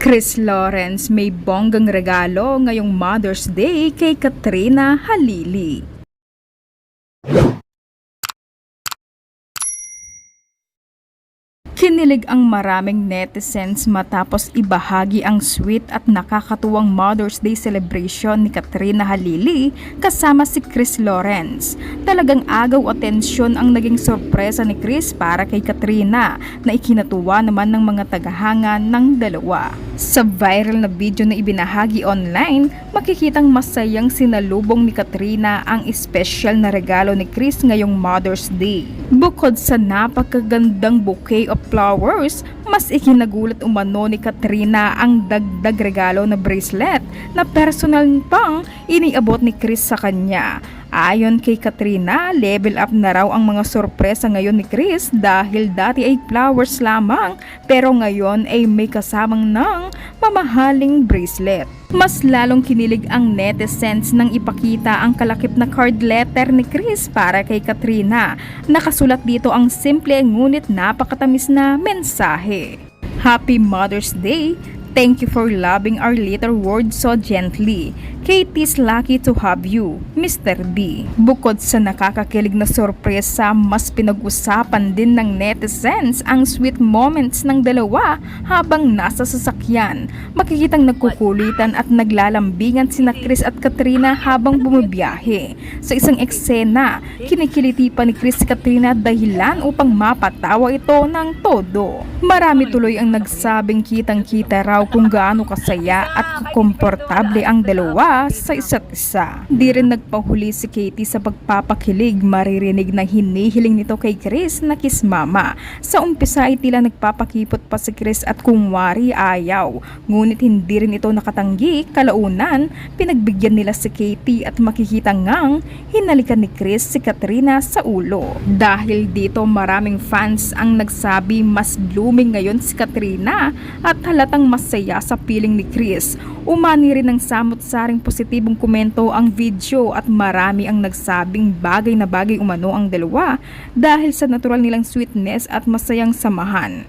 Chris Lawrence may bonggang regalo ngayong Mother's Day kay Katrina Halili. Kinilig ang maraming netizens matapos ibahagi ang sweet at nakakatuwang Mother's Day celebration ni Katrina Halili kasama si Chris Lawrence. Talagang agaw atensyon ang naging sorpresa ni Chris para kay Katrina na ikinatuwa naman ng mga tagahanga ng dalawa. Sa viral na video na ibinahagi online, makikitang masayang sinalubong ni Katrina ang espesyal na regalo ni Chris ngayong Mother's Day. Bukod sa napakagandang bouquet of flowers, mas ikinagulat umano ni Katrina ang dagdag regalo na bracelet na personal pang iniabot ni Chris sa kanya. Ayon kay Katrina, level up na raw ang mga sorpresa ngayon ni Chris dahil dati ay flowers lamang pero ngayon ay may kasamang ng mamahaling bracelet. Mas lalong kinilig ang netizens nang ipakita ang kalakip na card letter ni Chris para kay Katrina. Nakasulat dito ang simple ngunit napakatamis na mensahe. Happy Mother's Day! Thank you for loving our little world so gently. Katie's lucky to have you, Mr. B. Bukod sa nakakakilig na sorpresa, mas pinag-usapan din ng netizens ang sweet moments ng dalawa habang nasa sasakyan. Makikitang nagkukulitan at naglalambingan sina Chris at Katrina habang bumibiyahe. Sa isang eksena, kinikiliti pa ni Chris si Katrina dahilan upang mapatawa ito ng todo. Marami tuloy ang nagsabing kitang-kita raw kung gaano kasaya at komportable ang dalawa sa isa't isa. Di rin nagpahuli si Katie sa pagpapakilig, maririnig na hinihiling nito kay Chris na kiss mama. Sa umpisa ay tila nagpapakipot pa si Chris at kung wari ayaw. Ngunit hindi rin ito nakatanggi, kalaunan pinagbigyan nila si Katie at makikita ngang hinalikan ni Chris si Katrina sa ulo. Dahil dito maraming fans ang nagsabi mas blooming ngayon si Katrina at halatang masaya sa piling ni Chris. Umani rin ng samot-saring positibong komento ang video at marami ang nagsabing bagay na bagay umano ang dalawa dahil sa natural nilang sweetness at masayang samahan.